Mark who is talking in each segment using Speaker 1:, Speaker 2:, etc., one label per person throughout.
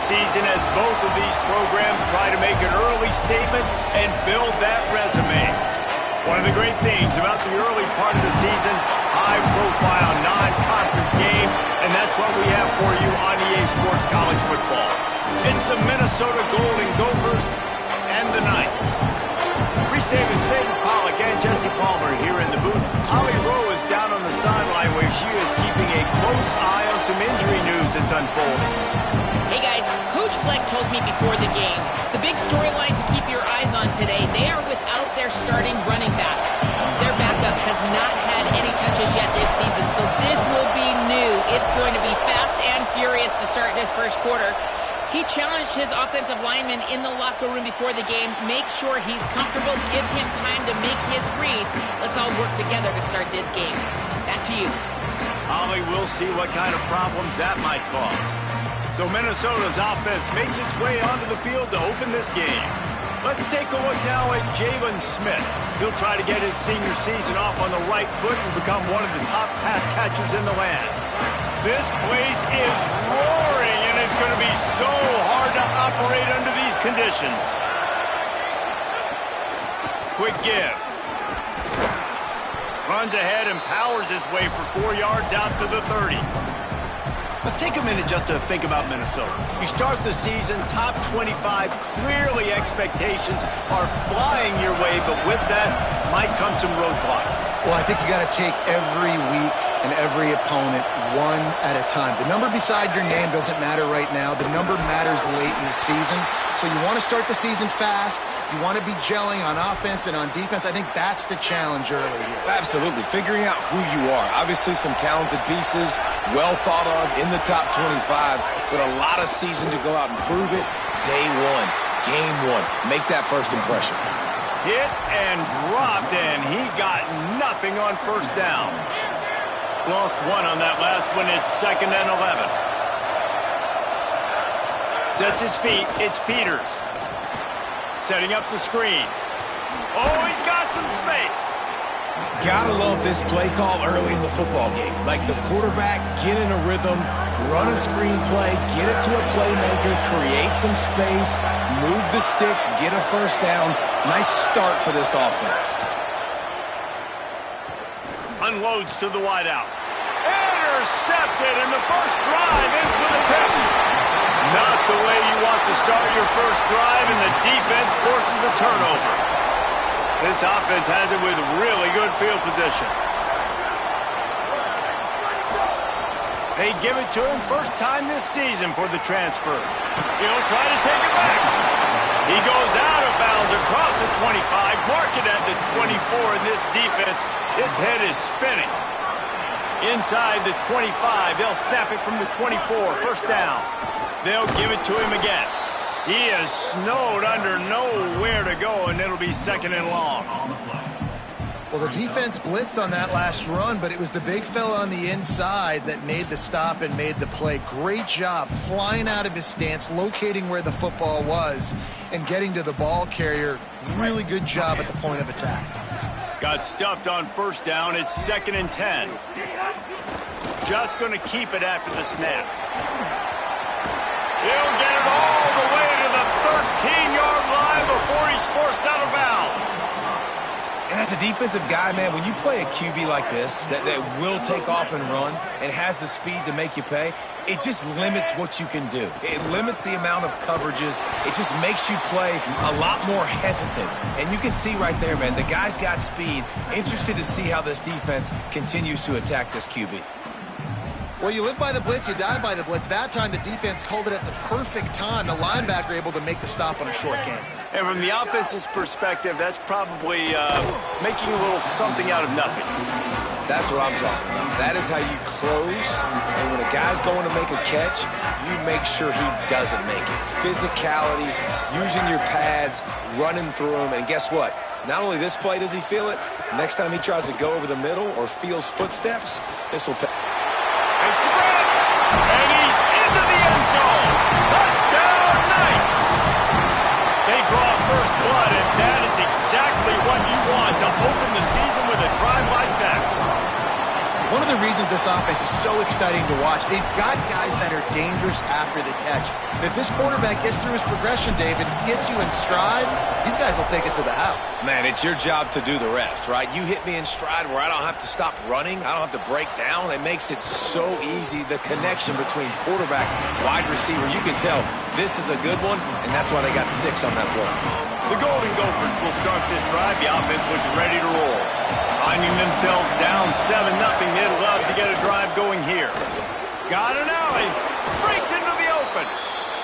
Speaker 1: season as both of these programs try to make an early statement and build that resume. One of the great things about the early part of the season, high-profile non-conference games, and that's what we have for you on EA Sports College Football. It's the Minnesota Golden Gophers and the Knights. Reese Davis, Nathan Pollock, and Jesse Palmer here in the booth. Holly Rowe is down on the sideline where she is keeping a close eye on some injury news that's unfolding.
Speaker 2: Hey guys, Coach Fleck told me before the game, the big storyline to keep your eyes on today, they are without their starting running back. Their backup has not had any touches yet this season, so this will be new. It's going to be fast and furious to start this first quarter. He challenged his offensive lineman in the locker room before the game. Make sure he's comfortable. Give him time to make his reads. Let's all work together to start this game. Back to you.
Speaker 1: Holly, we'll see what kind of problems that might cause. So Minnesota's offense makes its way onto the field to open this game. Let's take a look now at Jalen Smith. He'll try to get his senior season off on the right foot and become one of the top pass catchers in the land. This place is roaring, and it's going to be so hard to operate under these conditions. Quick give. Runs ahead and powers his way for 4 yards out to the 30. Let's take a minute just to think about Minnesota. You start the season top 25. Clearly expectations are flying your way, but with that might come some roadblocks.
Speaker 3: Well, I think you got to take every week and every opponent one at a time. The number beside your name doesn't matter right now. The number matters late in the season. So you want to start the season fast. You want to be gelling on offense and on defense. I think that's the challenge early here.
Speaker 4: Absolutely. Figuring out who you are. Obviously some talented pieces, well thought of in the top 25, but a lot of season to go out and prove it. Day one, game one. Make that first impression.
Speaker 1: Hit and dropped, and he got nothing on first down. Lost one on that last one. It's 2nd and 11. Sets his feet. It's Peters. Setting up the screen. Oh, he's got some space.
Speaker 4: Gotta love this play call early in the football game. Like the quarterback, get in a rhythm, run a screen play, get it to a playmaker, create some space, move the sticks, get a first down. Nice start for this offense.
Speaker 1: Unloads to the wideout. Intercepted, and the first drive ends with a pick. Not the way you want to start your first drive, and the defense forces a turnover. This offense has it with really good field position. They give it to him first time this season for the transfer. He'll try to take it back. He goes out of bounds across the 25, mark it at the 24, and this defense, its head is spinning. Inside the 25, they'll snap it from the 24, first down. They'll give it to him again. He is snowed under, nowhere to go, and it'll be 2nd and long.
Speaker 3: Well, the defense blitzed on that last run, but it was the big fella on the inside that made the stop and made the play. Great job flying out of his stance, locating where the football was, and getting to the ball carrier. Really good job at the point of attack.
Speaker 1: Got stuffed on first down. It's 2nd and 10. Just going to keep it after the snap. He'll get it all the way to the 13-yard line before he's forced out of bounds.
Speaker 4: And as a defensive guy, man, when you play a QB like this that will take off and run and has the speed to make you pay, it just limits what you can do. It limits the amount of coverages. It just makes you play a lot more hesitant. And you can see right there, man, the guy's got speed. Interested to see how this defense continues to attack this QB.
Speaker 3: Well, you live by the blitz, you die by the blitz. That time the defense called it at the perfect time. The linebacker able to make the stop on a short game.
Speaker 1: And from the offense's perspective, that's probably making a little something out of nothing.
Speaker 4: That's what I'm talking about. That is how you close. And when a guy's going to make a catch, you make sure he doesn't make it. Physicality, using your pads, running through them. And guess what? Not only this play does he feel it, next time he tries to go over the middle or feels footsteps, this will pay.
Speaker 1: It's the grab, and he's into the end zone. Touchdown, Knights. They draw first blood, and that is exactly what you want to open the season with a drive like that.
Speaker 3: One of the reasons because this offense is so exciting to watch. They've got guys that are dangerous after the catch. And if this quarterback gets through his progression, David, gets you in stride, these guys will take it to the house.
Speaker 4: Man, it's your job to do the rest, right? You hit me in stride where I don't have to stop running. I don't have to break down. It makes it so easy. The connection between quarterback, wide receiver, you can tell this is a good one, and that's why they got 6 on that play.
Speaker 1: The Golden Gophers will start this drive. The offense looks ready to roll. Finding themselves down 7-0, they'd love to get a drive going here. Got an alley. Breaks into the open.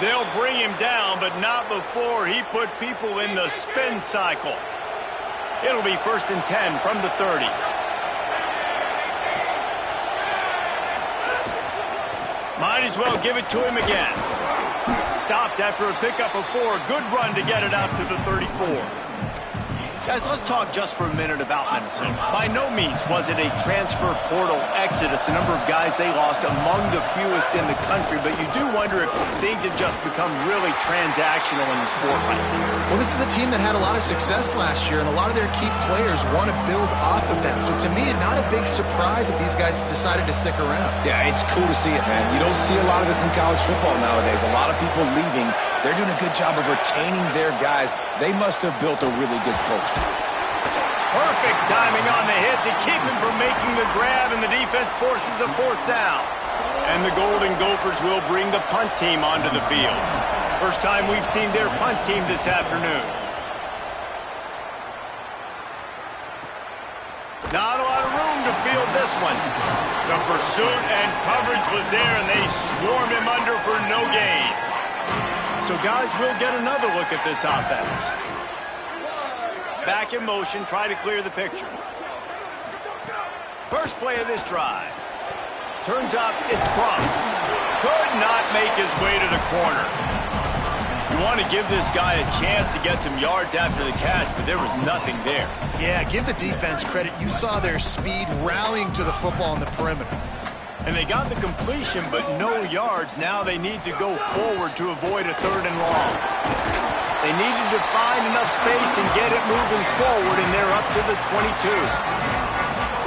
Speaker 1: They'll bring him down, but not before he put people in the spin cycle. It'll be 1st and 10 from the 30. Might as well give it to him again. Stopped after a pickup of 4. Good run to get it out to the 34. Guys, let's talk just for a minute about Minnesota. By no means was it a transfer portal exodus. The number of guys they lost among the fewest in the country, but you do wonder if things have just become really transactional in the sport right now.
Speaker 3: Well, this is a team that had a lot of success last year, and a lot of their key players want to build off of that. So to me, not a big surprise that these guys decided to stick around.
Speaker 4: Yeah, it's cool to see it, man. You don't see a lot of this in college football nowadays. A lot of people leaving. They're doing a good job of retaining their guys. They must have built a really good culture.
Speaker 1: Perfect timing on the hit to keep him from making the grab, and the defense forces a 4th down. And the Golden Gophers will bring the punt team onto the field. First time we've seen their punt team this afternoon. Not a lot of room to field this one. The pursuit and coverage was there, and they swarmed him under for no gain. So, guys, we'll get another look at this offense. Back in motion, try to clear the picture. First play of this drive. Turns up, it's crossed. Could not make his way to the corner. You want to give this guy a chance to get some yards after the catch, but there was nothing there.
Speaker 3: Yeah, give the defense credit. You saw their speed rallying to the football on the perimeter.
Speaker 1: And they got the completion, but no yards. Now they need to go forward to avoid a 3rd and long. They needed to find enough space and get it moving forward, and they're up to the 22.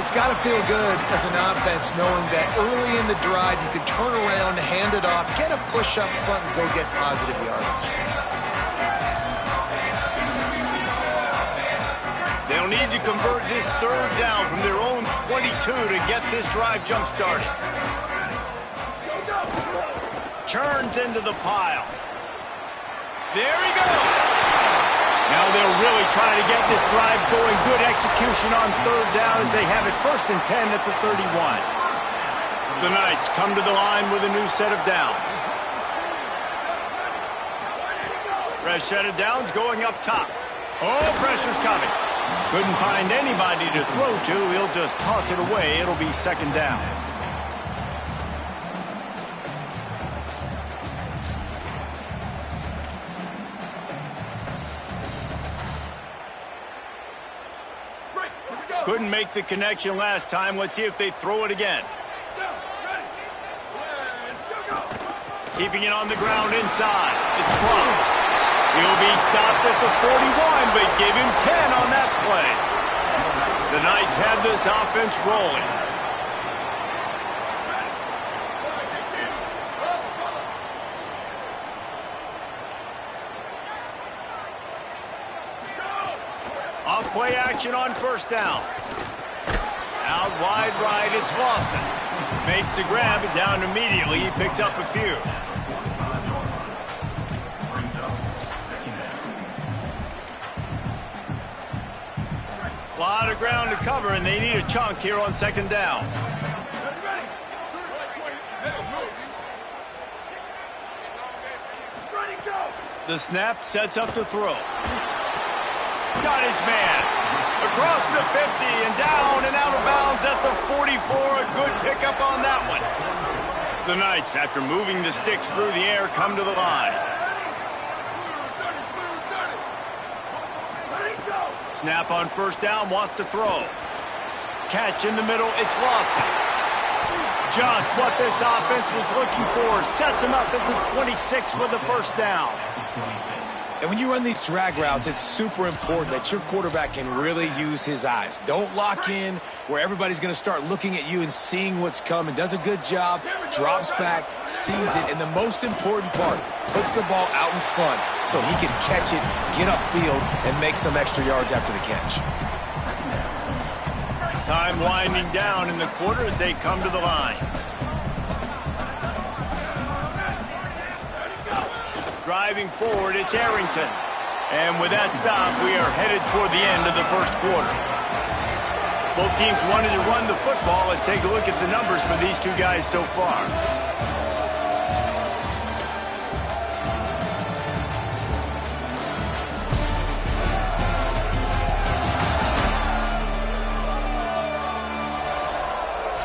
Speaker 3: It's got to feel good as an offense knowing that early in the drive you can turn around, hand it off, get a push up front, and go get positive yardage.
Speaker 1: They'll need to convert this 3rd down from their own 22 to get this drive jump-started. Churns into the pile. There he goes. Now they'll really try to get this drive going. Good execution on 3rd down as they have it 1st and 10 at the 31. The Knights come to the line with a new set of downs. Fresh set of downs going up top. Oh, pressure's coming. Couldn't find anybody to throw to. He'll just toss it away. It'll be 2nd down. Couldn't make the connection last time. Let's see if they throw it again. Keeping it on the ground inside. It's close. He'll be stopped at the 41, but give him 10 on that play. The Knights have this offense rolling. Off-play action on 1st down. Out wide right, it's Lawson. Makes the grab, and down immediately. He picks up a few. A lot of ground to cover, and they need a chunk here on 2nd down. The snap sets up the throw. Got his man. Across the 50 and down and out of bounds at the 44. A good pickup on that one. The Knights, after moving the sticks through the air, come to the line. Snap on 1st down, wants to throw. Catch in the middle, it's Lawson. Just what this offense was looking for. Sets him up at the 26 with the 1st down.
Speaker 4: And when you run these drag routes, it's super important that your quarterback can really use his eyes. Don't lock in. where everybody's going to start looking at you and seeing what's coming. Does a good job, drops back, sees it, and the most important part, puts the ball out in front so he can catch it, get upfield, and make some extra yards after the catch.
Speaker 1: Time winding down in the quarter as they come to the line. Driving forward, it's Arrington. And with that stop, we are headed toward the end of the first quarter. Both teams wanted to run the football. Let's take a look at the numbers for these two guys so far.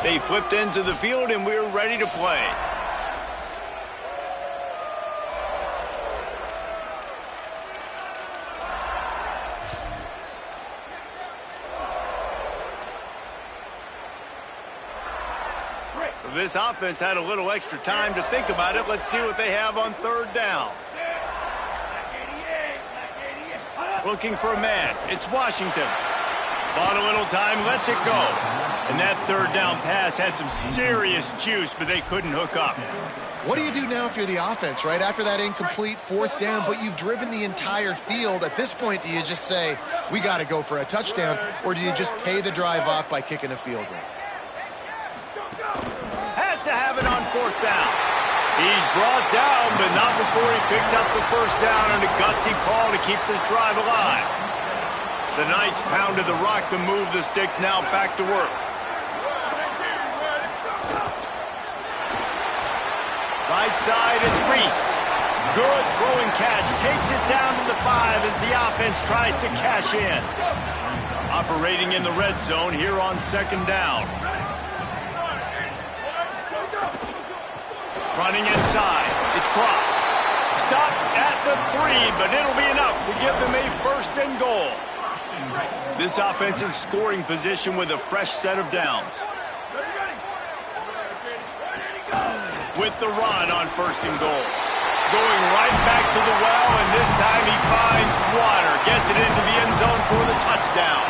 Speaker 1: They flipped into the field, and we're ready to play. This offense had a little extra time to think about it. Let's see what they have on third down. Looking for a man. It's Washington. Bought a little time, lets it go. And that third down pass had some serious juice, but they couldn't hook up.
Speaker 3: What do you do now if you're the offense, right? After that incomplete fourth down, but you've driven the entire field. At this point, do you just say, we got to go for a touchdown, or do you just pay the drive off by kicking a field goal?
Speaker 1: Has to have it on fourth down. He's brought down, but not before he picks up the first down and a gutsy call to keep this drive alive. The Knights pounded the rock to move the sticks, now back to work. Right side, it's Reese. Good throwing catch, takes it down to the 5 as the offense tries to cash in. Operating in the red zone here on second down. Running inside, it's Cross. Stopped at the 3, but it'll be enough to give them a first and goal. This offensive scoring position with a fresh set of downs. With the run on first and goal. Going right back to the well, and this time he finds water. Gets it into the end zone for the touchdown.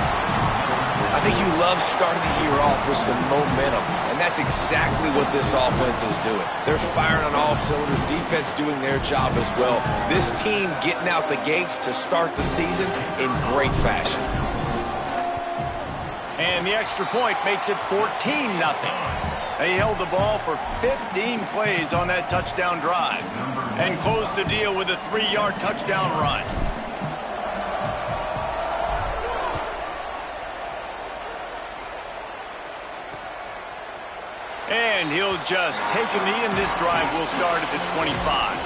Speaker 4: I think you love starting the year off with some momentum, and that's exactly what this offense is doing. They're firing on all cylinders, defense doing their job as well. This team getting out the gates to start the season in great fashion.
Speaker 1: And the extra point makes it 14-0. They held the ball for 15 plays on that touchdown drive and closed the deal with a 3-yard touchdown run. And he'll just take a knee, and this drive will start at the 25.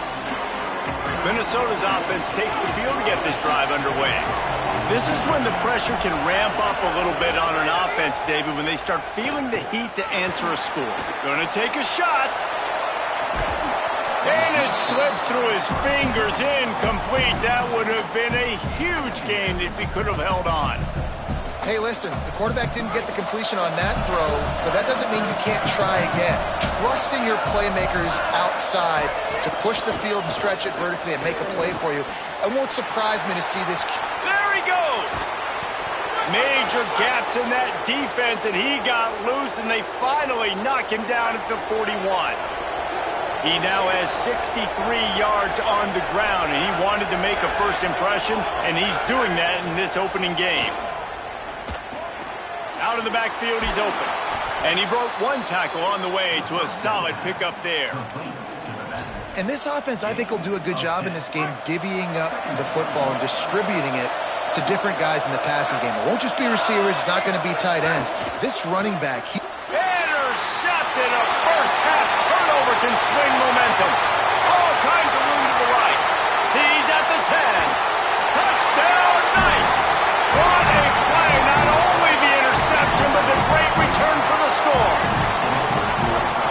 Speaker 1: Minnesota's offense takes the field to get this drive underway. This is when the pressure can ramp up a little bit on an offense, David, when they start feeling the heat to answer a score. Gonna take a shot. And it slips through his fingers, incomplete. That would have been a huge gain if he could have held on.
Speaker 3: Hey, listen, the quarterback didn't get the completion on that throw, but that doesn't mean you can't try again. Trusting your playmakers outside to push the field and stretch it vertically and make a play for you. It won't surprise me to see this.
Speaker 1: There he goes. Major gaps in that defense, and he got loose, and they finally knock him down at the 41. He now has 63 yards on the ground, and he wanted to make a first impression, and he's doing that in this opening game. Out of the backfield, he's open. And he broke one tackle on the way to a solid pickup there.
Speaker 3: And this offense, I think, will do a good job in this game divvying up the football and distributing it to different guys in the passing game. It won't just be receivers. It's not going to be tight ends. This running back...
Speaker 1: Intercepted. A first-half turnover can swing momentum. All kinds of room to the right. He's at the 10. Touchdown, Knights. What a play. Not only the interception, but the great return for the score.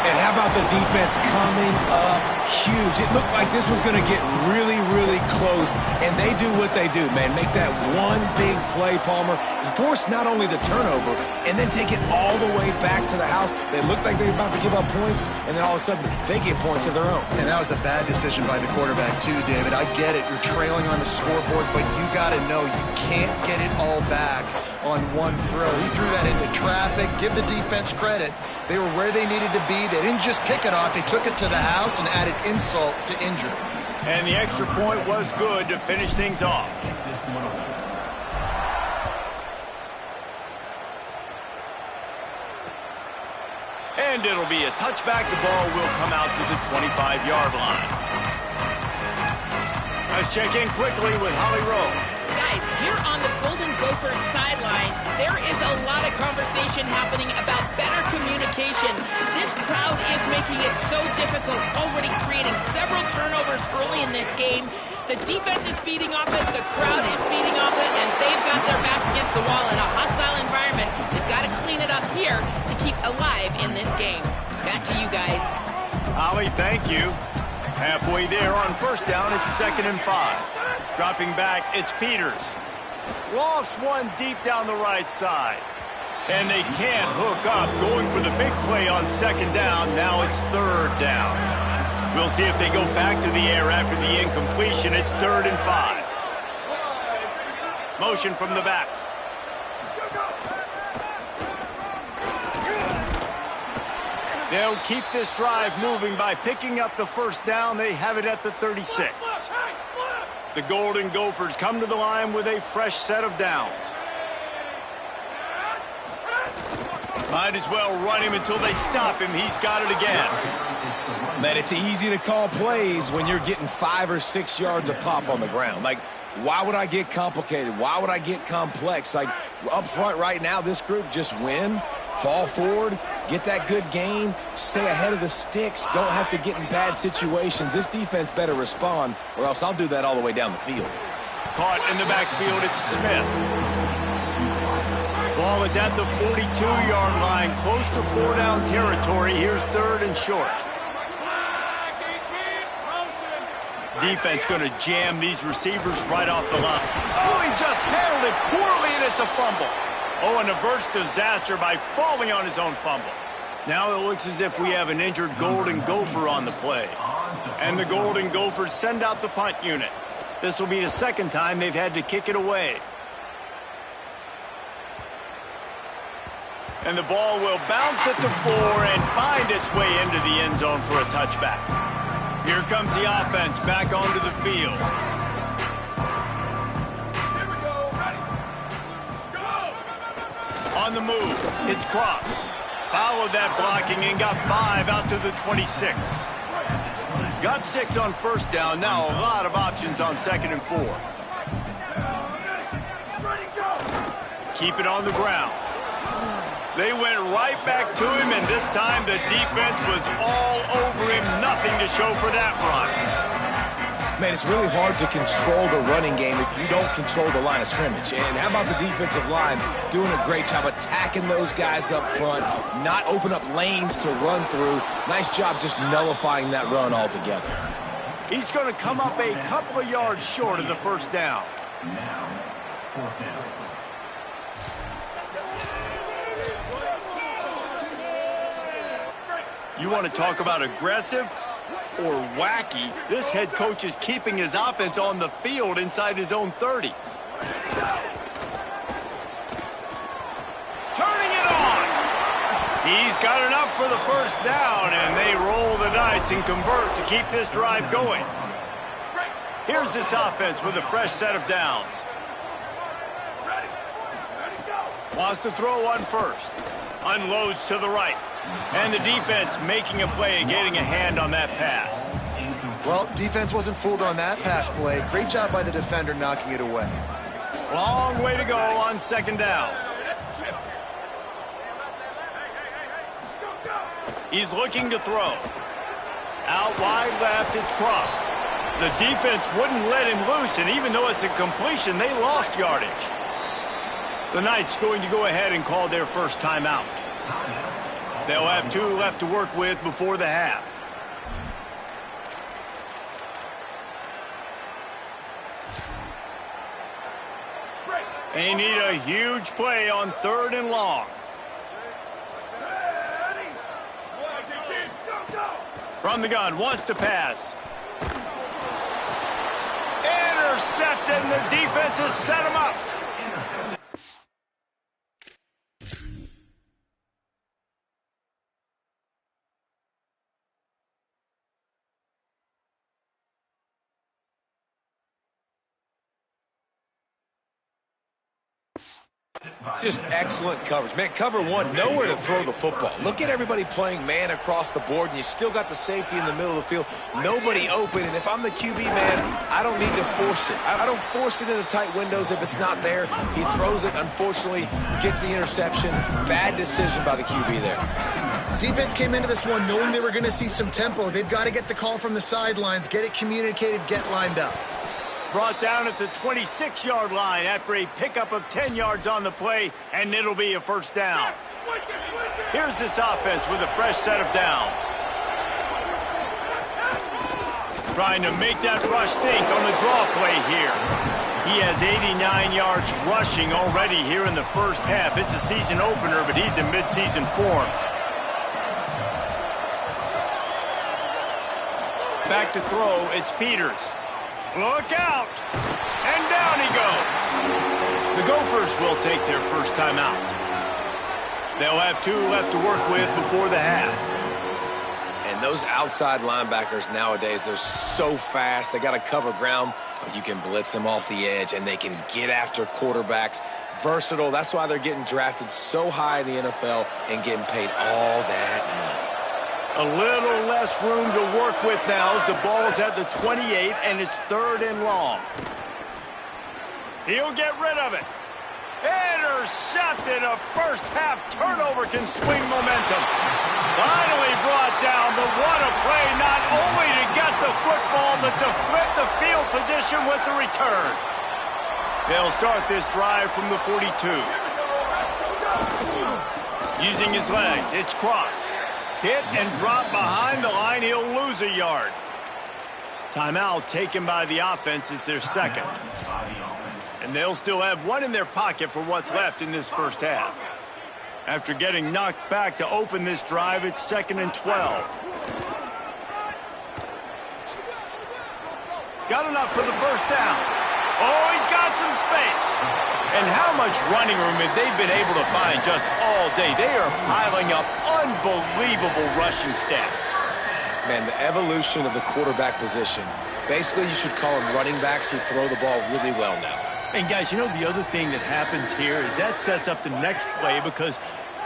Speaker 4: And how about the defense coming up huge? It looked like this was going to get really, really close, and they do what they do, man. Make that one big play, Palmer. Force not only the turnover, and then take it all the way back to the house. They looked like they were about to give up points, and then all of a sudden, they get points of their own.
Speaker 3: And that was a bad decision by the quarterback, too, David. I get it. You're trailing on the scoreboard, but you got to know you can't get it all back on one throw. He threw that into traffic. Give the defense credit. They were where they needed to be. They didn't just pick it off. They took it to the house and added insult to injury.
Speaker 1: And the extra point was good to finish things off. And it'll be a touchback. The ball will come out to the 25-yard line. Let's check in quickly with Holly Rowe.
Speaker 2: Guys, here on the Golden Gophers sideline, there is a lot of conversation happening about better communication. This crowd is making it so difficult, already creating several turnovers early in this game. The defense is feeding off it, the crowd is feeding off it, and they've got their backs against the wall in a hostile environment. They've got to clean it up here to keep alive in this game. Back to you guys.
Speaker 1: Holly, thank you. Halfway there on first down, it's 2nd and 5. Dropping back, it's Peters. Lost one deep down the right side. And they can't hook up, going for the big play on 2nd down. Now it's 3rd down. We'll see if they go back to the air after the incompletion. It's 3rd and 5. Motion from the back. They'll keep this drive moving by picking up the first down. They have it at the 36. The Golden Gophers come to the line with a fresh set of downs. Might as well run him until they stop him. He's got it again.
Speaker 4: Man, it's easy to call plays when you're getting 5 or 6 yards a pop on the ground. Like, why would I get complicated? Why would I get complex? Like, up front right now, this group just win, fall forward, get that good gain, stay ahead of the sticks, don't have to get in bad situations. This defense better respond, or else I'll do that all the way down the field.
Speaker 1: Caught in the backfield, it's Smith. Ball is at the 42-yard line, close to 4-down territory. Here's 3rd and short. Defense going to jam these receivers right off the line. Oh, he just handled it poorly, and it's a fumble. Oh, and averts disaster by falling on his own fumble. Now it looks as if we have an injured Golden Gopher on the play. And the Golden Gophers send out the punt unit. This will be the 2nd time they've had to kick it away. And the ball will bounce at the 4 and find its way into the end zone for a touchback. Here comes the offense back onto the field.
Speaker 5: Here we go. Ready. Go.
Speaker 1: On the move, it's Cross. Followed that blocking and got 5 out to the 26. Got 6 on first down. Now a lot of options on 2nd and 4.
Speaker 5: Ready, go.
Speaker 1: Keep it on the ground. They went right back to him, and this time the defense was all over him. Nothing to show for that run.
Speaker 4: Man, it's really hard to control the running game if you don't control the line of scrimmage. And how about the defensive line doing a great job attacking those guys up front, not open up lanes to run through. Nice job just nullifying that run altogether.
Speaker 1: He's going to come up a couple of yards short of the first down.
Speaker 5: Now, 4th down.
Speaker 1: You want to talk about aggressive or wacky? This head coach is keeping his offense on the field inside his own 30. Turning it on. He's got enough for the first down, and they roll the dice and convert to keep this drive going. Here's this offense with a fresh set of downs. Wants to throw on first. Unloads to the right. And the defense making a play and getting a hand on that pass.
Speaker 3: Well, defense wasn't fooled on that pass play. Great job by the defender knocking it away.
Speaker 1: Long way to go on 2nd down. He's looking to throw. Out wide left, it's Cross. The defense wouldn't let him loose, and even though it's a completion, they lost yardage. The Knights going to go ahead and call their first timeout. They'll have 2 left to work with before the half. They need a huge play on 3rd and long. From the gun, wants to pass. Intercepted, and the defense has set him up.
Speaker 4: Just excellent coverage. Man, cover one, nowhere to throw the football. Look at everybody playing man across the board, and you still got the safety in the middle of the field. Nobody open, and if I'm the QB, man, I don't need to force it. I don't force it into tight windows if it's not there. He throws it, unfortunately, gets the interception. Bad decision by the QB there.
Speaker 3: Defense came into this one knowing they were going to see some tempo. They've got to get the call from the sidelines, get it communicated, get lined up.
Speaker 1: Brought down at the 26-yard line after a pickup of 10 yards on the play, and it'll be a first down. Here's this offense with a fresh set of downs. Trying to make that rush think on the draw play here. He has 89 yards rushing already here in the first half. It's a season opener, but he's in midseason form. Back to throw, it's Peters. Look out! And down he goes. The Gophers will take their first time out. They'll have 2 left to work with before the half.
Speaker 4: And those outside linebackers nowadays, they're so fast. They got to cover ground. You can blitz them off the edge, and they can get after quarterbacks. Versatile. That's why they're getting drafted so high in the NFL and getting paid all that money.
Speaker 1: A little less room to work with now as the ball's at the 28, and it's 3rd and long. He'll get rid of it. Intercepted. A first-half turnover can swing momentum. Finally brought down, but what a play, not only to get the football, but to flip the field position with the return. They'll start this drive from the 42. Using his legs, it's Cross. Hit and drop behind the line. He'll lose a yard. Timeout taken by the offense. It's their second. And they'll still have 1 in their pocket for what's left in this first half. After getting knocked back to open this drive, it's 2nd and 12. Got enough for the first down. Oh, he's got some space. And how much running room have they been able to find just all day? They are piling up unbelievable rushing stats.
Speaker 4: Man, the evolution of the quarterback position. Basically, you should call them running backs who throw the ball really well now.
Speaker 1: And, guys, you know the other thing that happens here is that sets up the next play because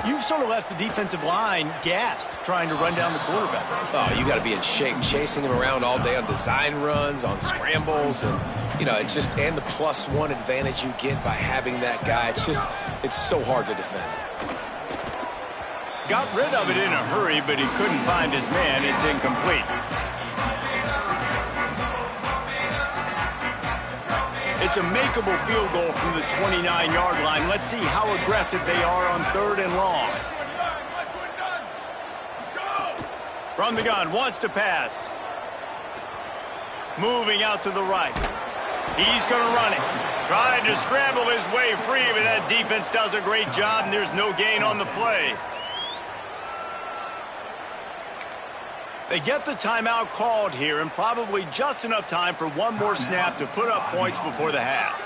Speaker 1: you've sort of left the defensive line gassed trying to run down the quarterback.
Speaker 4: Oh, you got to be in shape, chasing him around all day on design runs, on scrambles, and, you know, it's just, and the +1 advantage you get by having that guy. It's just, it's so hard to defend.
Speaker 1: Got rid of it in a hurry, but he couldn't find his man. It's incomplete. It's a makeable field goal from the 29-yard line. Let's see how aggressive they are on 3rd and long. From the gun, wants to pass. Moving out to the right. He's going to run it. Trying to scramble his way free, but that defense does a great job, and there's no gain on the play. They get the timeout called here, and probably just enough time for 1 more snap to put up points before the half.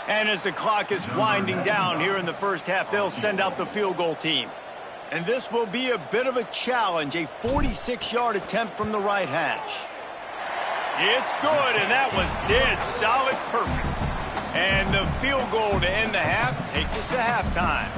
Speaker 1: And as the clock is winding down here in the first half, they'll send out the field goal team. And this will be a bit of a challenge, a 46-yard attempt from the right hash. It's good, and that was dead solid perfect. And the field goal to end the half takes us to halftime.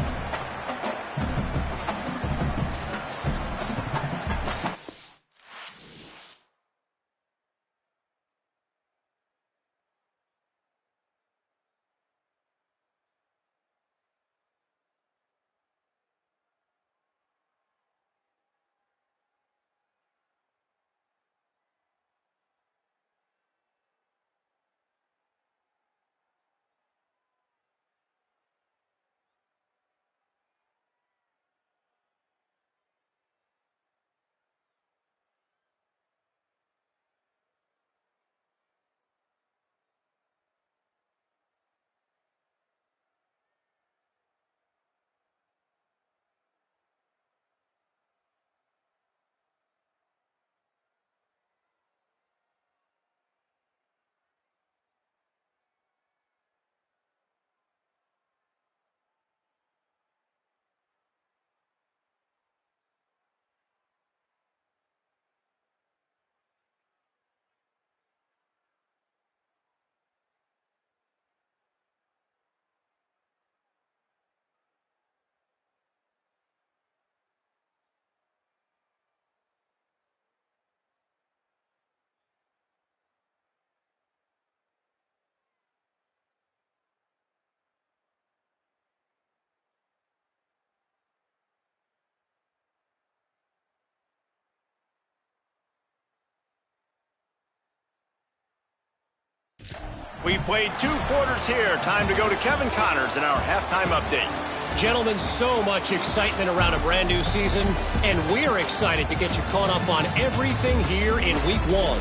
Speaker 1: We've played 2 quarters here. Time to go to Kevin Connors in our halftime update.
Speaker 6: Gentlemen, so much excitement around a brand new season, and we're excited to get you caught up on everything here in Week 1.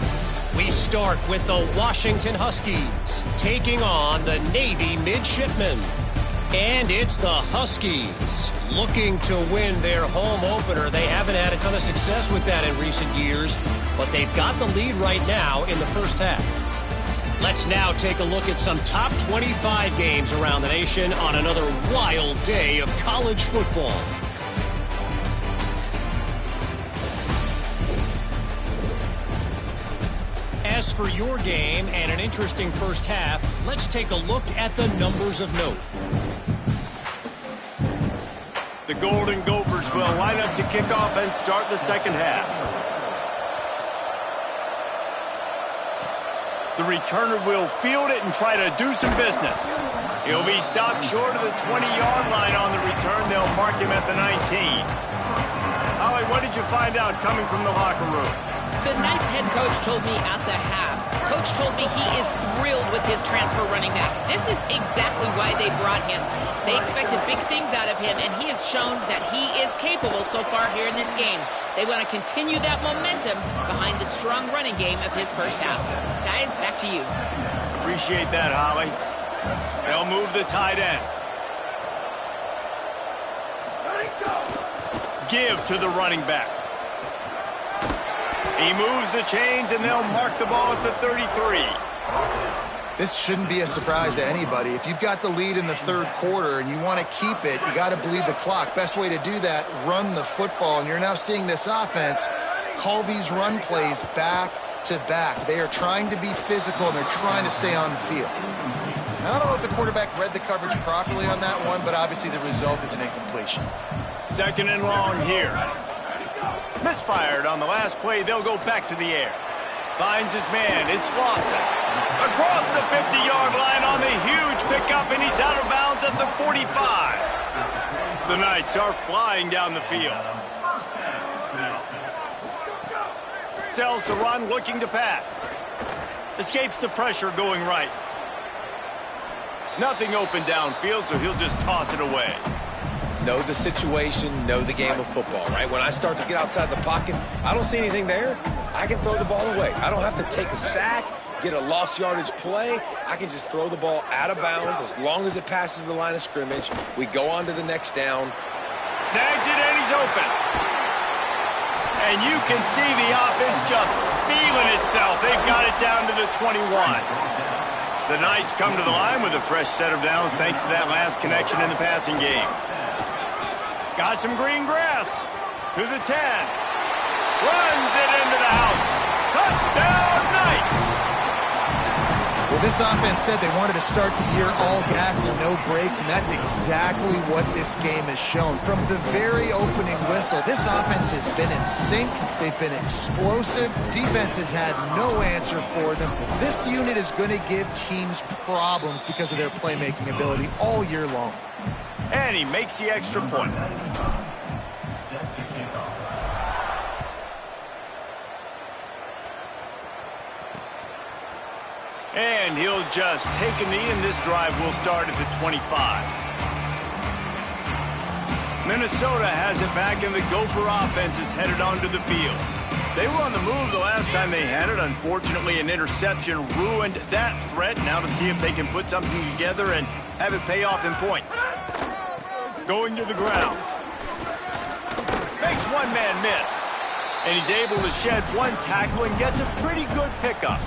Speaker 6: We start with the Washington Huskies taking on the Navy Midshipmen. And it's the Huskies looking to win their home opener. They haven't had a ton of success with that in recent years, but they've got the lead right now in the first half. Let's now take a look at some top 25 games around the nation on another wild day of college football. As for your game and an interesting first half, let's take a look at the numbers of note.
Speaker 1: The Golden Gophers will line up to kick off and start the second half. The returner will field it and try to do some business. He'll be stopped short of the 20-yard line on the return. They'll mark him at the 19. Holly, what did you find out coming from the locker room?
Speaker 2: The Knights head coach told me at the half. Coach told me he is thrilled with his transfer running back. This is exactly why they brought him. They expected big things out of him, and he has shown that he is capable so far here in this game. They want to continue that momentum behind the strong running game of his first half. Guys, back to you.
Speaker 1: Appreciate that, Holly. They'll move the tight end. Give to the running back. He moves the chains, and they'll mark the ball at the 33.
Speaker 3: This shouldn't be a surprise to anybody. If you've got the lead in the third quarter and you want to keep it, you got to bleed the clock. Best way to do that, run the football. And you're now seeing this offense call these run plays back to back. They are trying to be physical, and they're trying to stay on the field. Now, I don't know if the quarterback read the coverage properly on that one, but obviously the result is an incompletion.
Speaker 1: Second and long here. Misfired on the last play. They'll go back to the air. Finds his man. It's Lawson. Across the 50-yard line on the huge pickup, and he's out of bounds at the 45. The Knights are flying down the field. Sells to run, looking to pass. Escapes the pressure going right. Nothing open downfield, so he'll just toss it away.
Speaker 4: Know the situation, know the game of football, right? When I start to get outside the pocket, I don't see anything there, I can throw the ball away. I don't have to take a sack, get a lost yardage play. I can just throw the ball out of bounds as long as it passes the line of scrimmage. We go on to the next down.
Speaker 1: Snags it, and he's open. And you can see the offense just feeling itself. They've got it down to the 21. The Knights come to the line with a fresh set of downs thanks to that last connection in the passing game. Got some green grass to the 10. Runs it into the house. Touchdown, Knights!
Speaker 3: Well, this offense said they wanted to start the year all gas and no brakes, and that's exactly what this game has shown. From the very opening whistle, this offense has been in sync. They've been explosive. Defense has had no answer for them. This unit is going to give teams problems because of their playmaking ability all year long.
Speaker 1: And he makes the extra point. And he'll just take a knee, and this drive will start at the 25. Minnesota has it back, and the Gopher offense is headed onto the field. They were on the move the last time they had it. Unfortunately, an interception ruined that threat. Now to see if they can put something together and have it pay off in points. Going to the ground. Makes one man miss. And he's able to shed one tackle and gets a pretty good pickup.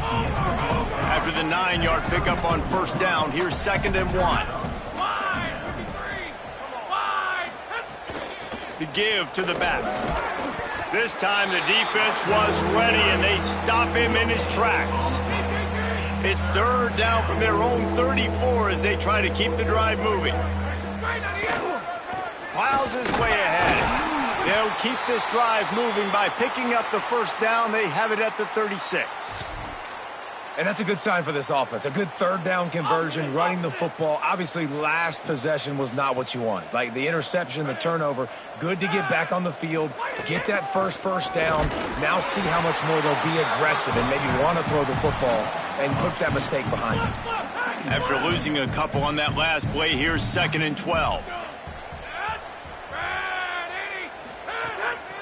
Speaker 1: After the 9-yard pickup on first down, here's 2nd and 1. The give to the back. This time the defense was ready, and they stop him in his tracks. It's 3rd down from their own 34 as they try to keep the drive moving. Piles his way ahead. They'll keep this drive moving by picking up the first down. They have it at the 36.
Speaker 4: And that's a good sign for this offense. A good third down conversion, running the football. Obviously, last possession was not what you want. Like the interception, the turnover, good to get back on the field, get that first down. Now see how much more they'll be aggressive and maybe want to throw the football and put that mistake behind them.
Speaker 1: After losing a couple on that last play, here's 2nd and 12.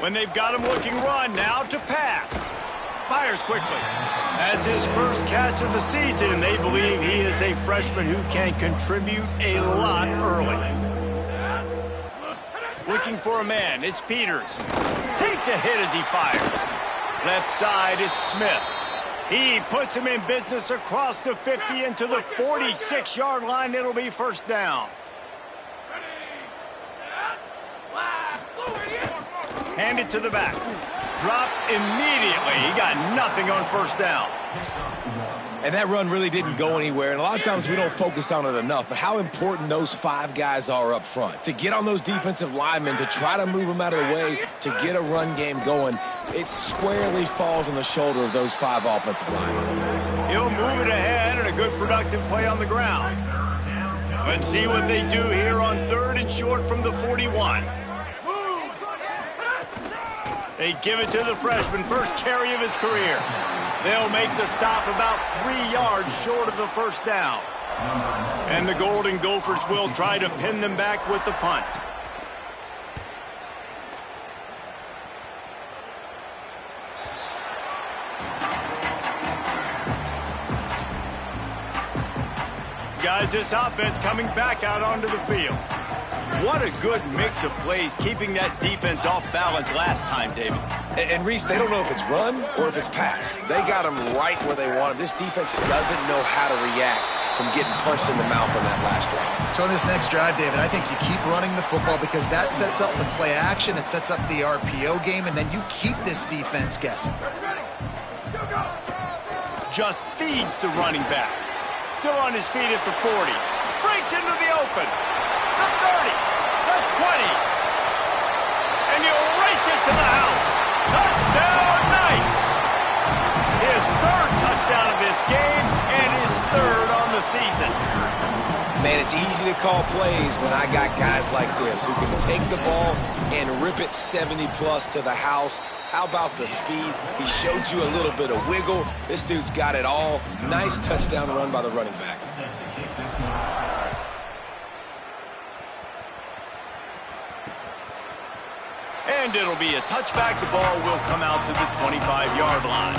Speaker 1: When they've got him looking run, now to pass. Fires quickly. That's his first catch of the season, and they believe he is a freshman who can contribute a lot early. Looking for a man, it's Peters. Takes a hit as he fires. Left side is Smith. He puts him in business across the 50 into the 46-yard line. It'll be first down. Hand it to the back. Dropped immediately. He got nothing on first down.
Speaker 4: And that run really didn't go anywhere. And a lot of times we don't focus on it enough. But how important those 5 guys are up front. To get on those defensive linemen, to try to move them out of the way, to get a run game going, it squarely falls on the shoulder of those 5 offensive linemen.
Speaker 1: He'll move it ahead and a good productive play on the ground. Let's see what they do here on 3rd and short from the 41. They give it to the freshman, first carry of his career. They'll make the stop about 3 yards short of the first down. And the Golden Gophers will try to pin them back with the punt. Guys, this offense coming back out onto the field. What a good mix of plays, keeping that defense off balance last time, David.
Speaker 4: And Reese, they don't know if it's run or if it's pass. They got them right where they want them. This defense doesn't know how to react from getting punched in the mouth on that last drive.
Speaker 3: So in this next drive, David, I think you keep running the football because that sets up the play action, it sets up the RPO game, and then you keep this defense guessing.
Speaker 1: Just feeds the running back. Still on his feet at the 40. Breaks into the open. The 30. The 20. And he'll race it to the house. Touchdown, Knights! His 3rd touchdown of this game and his 3rd on the season.
Speaker 4: Man, it's easy to call plays when I got guys like this who can take the ball and rip it 70-plus to the house. How about the speed? He showed you a little bit of wiggle. This dude's got it all. Nice touchdown run by the running back.
Speaker 1: And it'll be a touchback. The ball will come out to the 25-yard line.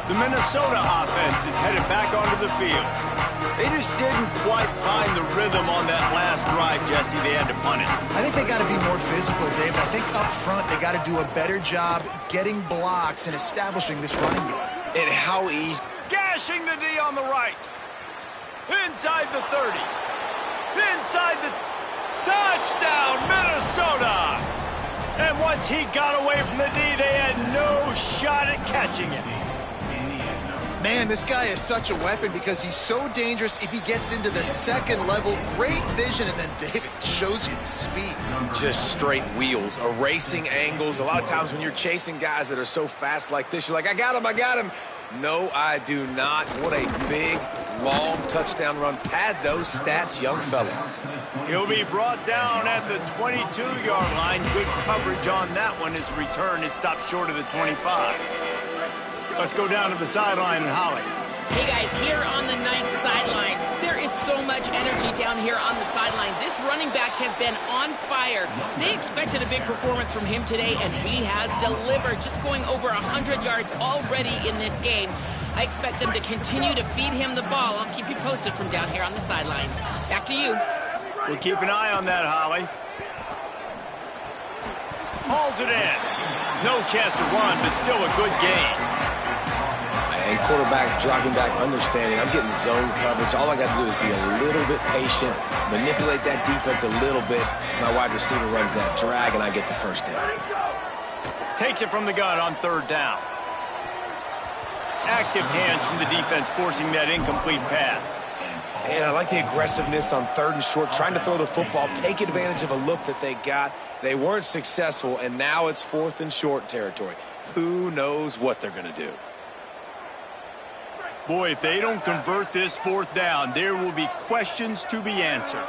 Speaker 1: The Minnesota offense is headed back onto the field. They just didn't quite find the rhythm on that last drive, Jesse. They had to punt it.
Speaker 3: I think they got to be more physical, Dave. I think up front they got to do a better job getting blocks and establishing this running game.
Speaker 4: And how easy.
Speaker 1: Gashing the D on the right. Inside the 30. Inside the... Touchdown, Minnesota! And once he got away from the D, they had no shot at catching him.
Speaker 3: Man, this guy is such a weapon because he's so dangerous if he gets into the second level. Great vision, and then David shows you the speed.
Speaker 4: Just straight wheels, erasing angles. A lot of times when you're chasing guys that are so fast like this, you're like, I got him. No, I do not. What a big, long touchdown run. Pad those stats, young fella.
Speaker 1: He'll be brought down at the 22-yard line. Good coverage on that one. His return is stopped short of the 25. Let's go down to the sideline and Holly.
Speaker 2: Hey, guys, here on the ninth sideline, there is so much energy down here on the sideline. This running back has been on fire. They expected a big performance from him today, and he has delivered, just going over 100 yards already in this game. I expect them to continue to feed him the ball. I'll keep you posted from down here on the sidelines. Back to you.
Speaker 1: We'll keep an eye on that, Holly. Hauls it in. No chance to run, but still a good gain.
Speaker 4: And quarterback dropping back, understanding. I'm getting zone coverage. All I got to do is be a little bit patient, manipulate that defense a little bit. My wide receiver runs that drag, and I get the first down.
Speaker 1: Takes it from the gun on 3rd down. Active hands from the defense forcing that incomplete pass.
Speaker 4: And I like the aggressiveness on 3rd and short, trying to throw the football, take advantage of a look that they got. They weren't successful, and now it's 4th and short territory. Who knows what they're going to do?
Speaker 1: Boy, if they don't convert this fourth down, there will be questions to be answered.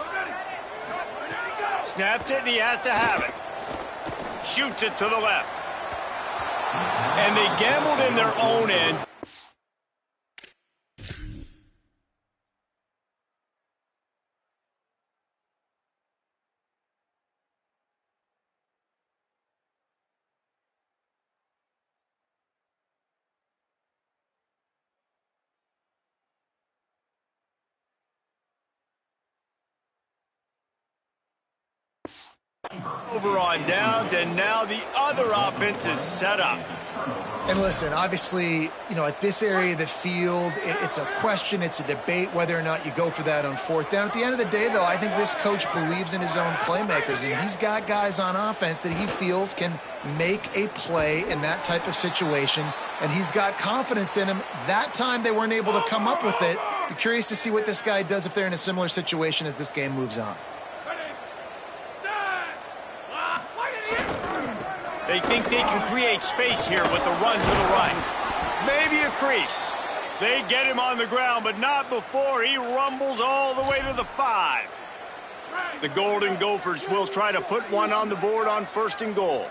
Speaker 1: Snaps it, and he has to have it. Shoots it to the left. And they gambled in their own end. Over on downs, and now the other offense is set up.
Speaker 3: And listen, obviously, you know, at this area of the field, it's a question, it's a debate whether or not you go for that on fourth down. At the end of the day, though, I think this coach believes in his own playmakers, and he's got guys on offense that he feels can make a play in that type of situation, and he's got confidence in him. That time they weren't able to come up with it. Be curious to see what this guy does if they're in a similar situation as this game moves on.
Speaker 1: They think they can create space here with the run to the right. Maybe a crease. They get him on the ground, but not before he rumbles all the way to the 5. The Golden Gophers will try to put one on the board on 1st and goal.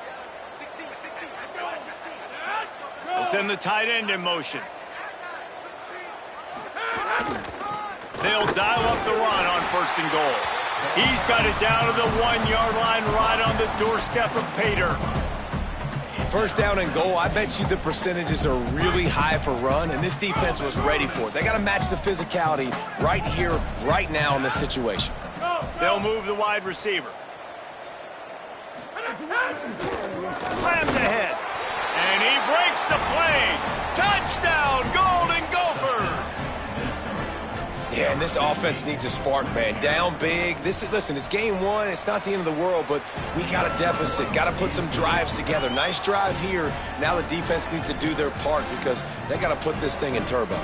Speaker 1: They'll send the tight end in motion. They'll dial up the run on 1st and goal. He's got it down to the 1-yard line right on the doorstep of Pater.
Speaker 4: 1st down and goal, I bet you the percentages are really high for run, and this defense was ready for it. They got to match the physicality right here, right now in this situation.
Speaker 1: They'll move the wide receiver. Slams ahead. And he breaks the play. Touchdown, Golden Gophers!
Speaker 4: Yeah, and this offense needs a spark, man. Down big. Listen, it's game 1. It's not the end of the world, but we got a deficit. Got to put some drives together. Nice drive here. Now the defense needs to do their part because they got to put this thing in turbo.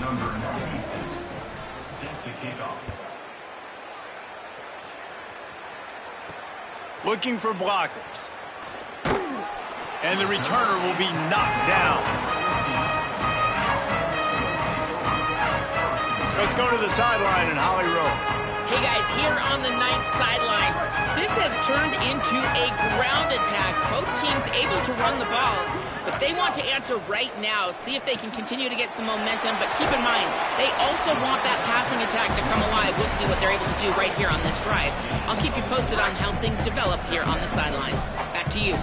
Speaker 5: Number 96, set to kick off.
Speaker 1: Looking for blockers. And the returner will be knocked down. Let's go to the sideline in Holly Rowe.
Speaker 2: Hey guys, here on the 9th sideline, this has turned into a ground attack. Both teams able to run the ball, but they want to answer right now, see if they can continue to get some momentum. But keep in mind, they also want that passing attack to come alive. We'll see what they're able to do right here on this drive. I'll keep you posted on how things develop here on the sideline. Back to you.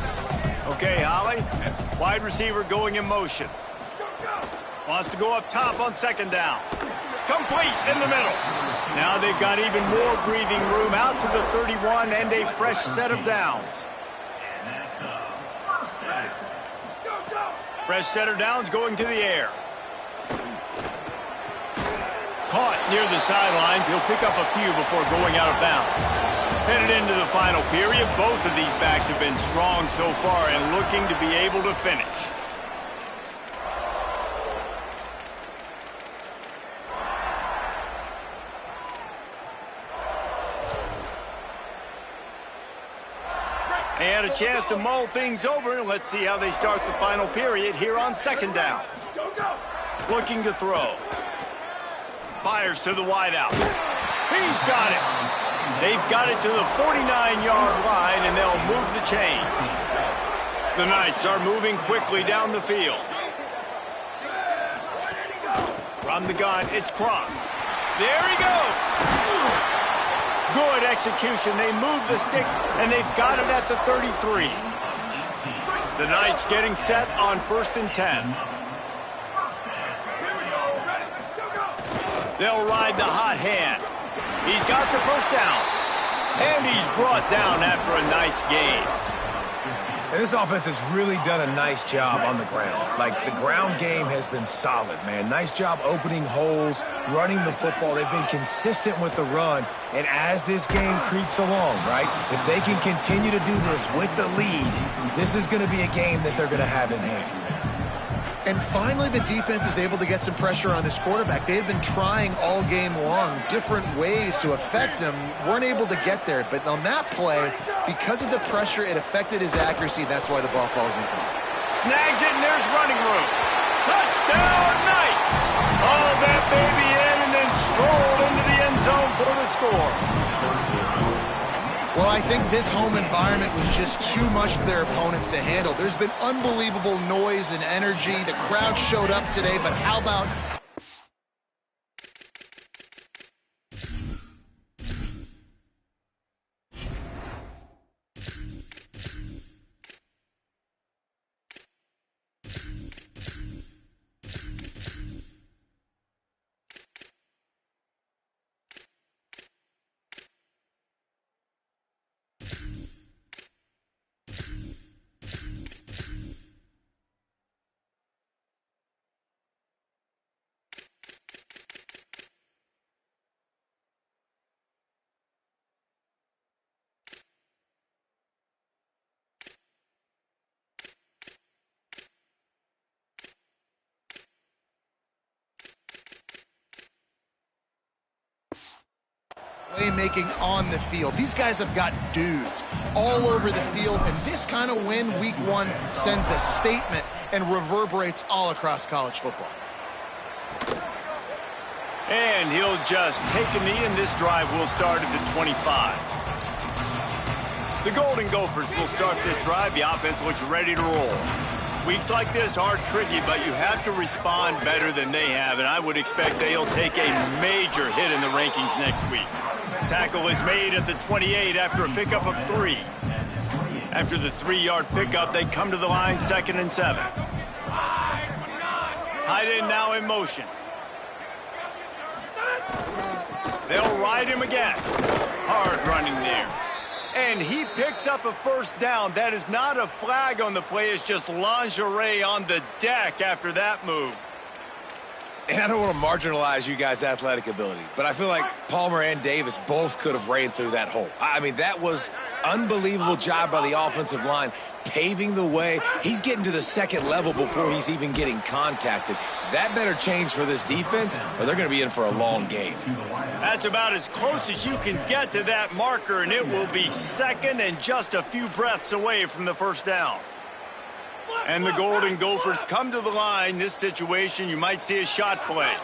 Speaker 1: Okay, Holly. Wide receiver going in motion. Wants to go up top on 2nd down. Complete in the middle. Now they've got even more breathing room out to the 31 and a fresh set of downs. Fresh set of downs going to the air. Caught near the sidelines. He'll pick up a few before going out of bounds. Headed into the final period, both of these backs have been strong so far and looking to be able to finish. They had a chance to mull things over, and let's see how they start the final period here on 2nd down. Looking to throw. Fires to the wideout. He's got it. They've got it to the 49-yard line, and they'll move the chains. The Knights are moving quickly down the field. From the gun, it's Cross. There he goes. Good execution. They move the sticks, and they've got it at the 33. The Knights getting set on 1st and 10. They'll ride the hot hand. He's got the 1st down. And he's brought down after a nice gain.
Speaker 4: And this offense has really done a nice job on the ground. Like, the ground game has been solid, man. Nice job opening holes, running the football. They've been consistent with the run. And as this game creeps along, right, if they can continue to do this with the lead, this is going to be a game that they're going to have in hand.
Speaker 3: And finally, the defense is able to get some pressure on this quarterback. They had been trying all game long different ways to affect him, weren't able to get there. But on that play, because of the pressure, it affected his accuracy. That's why the ball falls in.
Speaker 1: Snags it, and there's running room. Touchdown, Knights! All that baby in and then strolled into the end zone for the score.
Speaker 3: Well, I think this home environment was just too much for their opponents to handle. There's been unbelievable noise and energy. The crowd showed up today, but how about... playmaking on the field. These guys have got dudes all over the field, and this kind of win week one sends a statement and reverberates all across college football.
Speaker 1: And he'll just take a knee, and this drive will start at the 25. The Golden Gophers will start this drive. The offense looks ready to roll. Weeks like this are tricky, but you have to respond better than they have, and I would expect they'll take a major hit in the rankings next week. Tackle is made at the 28 after a pickup of 3. After the 3-yard pickup, they come to the line, 2nd and 7. Tight end now in motion. They'll ride him again. Hard running there. And he picks up a first down. That is not a flag on the play. It's just lingerie on the deck after that move.
Speaker 4: And I don't want to marginalize you guys' athletic ability, but I feel like Palmer and Davis both could have ran through that hole. I mean, that was unbelievable job by the offensive line, paving the way. He's getting to the second level before he's even getting contacted. That better change for this defense, or they're going to be in for a long game.
Speaker 1: That's about as close as you can get to that marker, and it will be 2nd and just a few breaths away from the first down. And the Golden Gophers come to the line. This situation, you might see a shot play.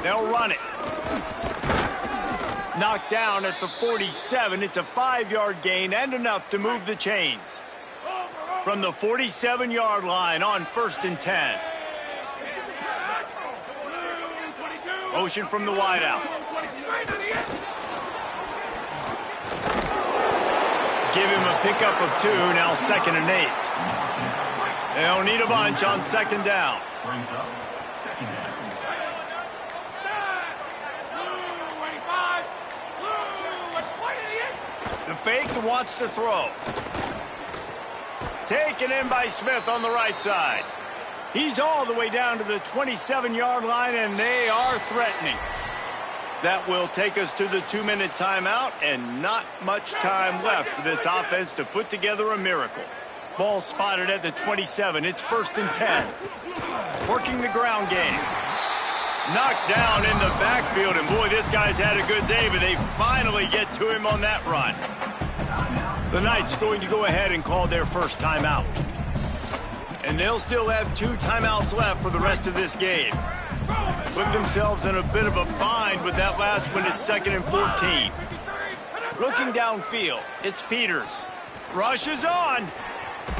Speaker 1: They'll run it. Knocked down at the 47. It's a 5-yard gain and enough to move the chains. From the 47-yard line on 1st and 10. Motion from the wideout. Give him a pickup of 2, now 2nd and 8. They'll need a bunch on 2nd down. The fake wants to throw. Taken in by Smith on the right side. He's all the way down to the 27-yard line, and they are threatening. That will take us to the 2-minute timeout, and not much time left for this offense to put together a miracle. Ball spotted at the 27. It's 1st and 10. Working the ground game. Knocked down in the backfield, and boy, this guy's had a good day, but they finally get to him on that run. The Knights going to go ahead and call their first timeout. And they'll still have 2 timeouts left for the rest of this game. Put themselves in a bit of a bind with that last one. It's 2nd and 14. Looking downfield, it's Peters. Rushes on.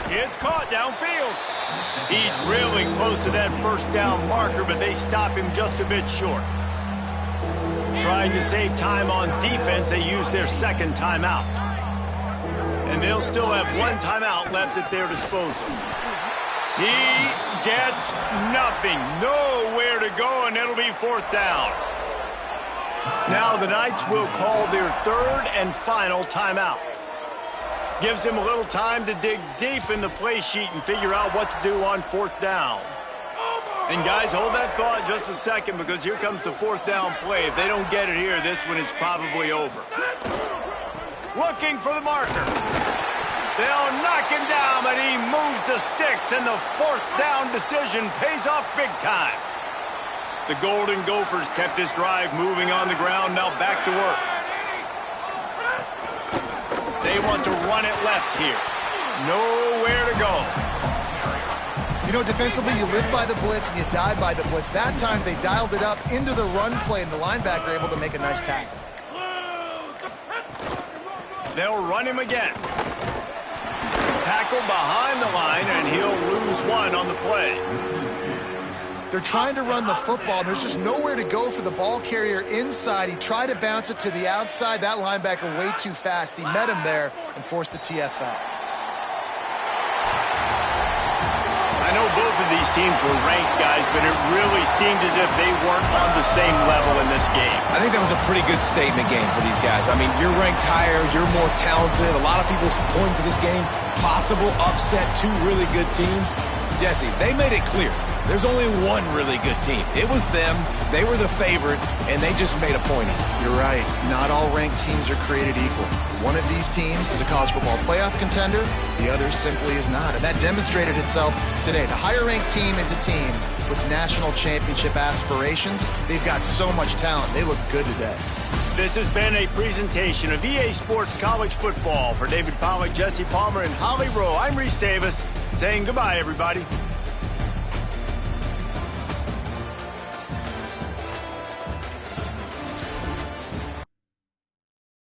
Speaker 1: It's caught downfield. He's really close to that first down marker, but they stop him just a bit short. Trying to save time on defense, they use their 2nd timeout. And they'll still have 1 timeout left at their disposal. He gets nothing. Nowhere to go, and it'll be 4th down. Now the Knights will call their 3rd and final timeout. Gives them a little time to dig deep in the play sheet and figure out what to do on 4th down. And guys, hold that thought just a second, because here comes the 4th down play. If they don't get it here, this one is probably over. Looking for the marker. They'll knock him down, but he moves the sticks, and the fourth down decision pays off big time. The Golden Gophers kept this drive moving on the ground, now back to work. They want to run it left here. Nowhere to go.
Speaker 3: You know, defensively, you live by the blitz and you die by the blitz. That time, they dialed it up into the run play, and the linebacker able to make a nice tackle.
Speaker 1: They'll run him again. Tackle behind the line, and he'll lose one on the play.
Speaker 3: They're trying to run the football. There's just nowhere to go for the ball carrier inside. He tried to bounce it to the outside. That linebacker way too fast. He met him there and forced the TFL.
Speaker 1: I know both of these teams were ranked, guys, but it really seemed as if they weren't on the same level in this game.
Speaker 4: I think that was a pretty good statement game for these guys. I mean, you're ranked higher, you're more talented. A lot of people point to this game, possible upset, two really good teams. Jesse, they made it clear. There's only one really good team. It was them. They were the favorite, and they just made a point of it.
Speaker 3: You're right. Not all ranked teams are created equal. One of these teams is a college football playoff contender. The other simply is not. And that demonstrated itself today. The higher-ranked team is a team with national championship aspirations. They've got so much talent. They look good today.
Speaker 1: This has been a presentation of EA Sports College Football. For David Pollack, Jesse Palmer, and Holly Rowe, I'm Reese Davis saying goodbye, everybody.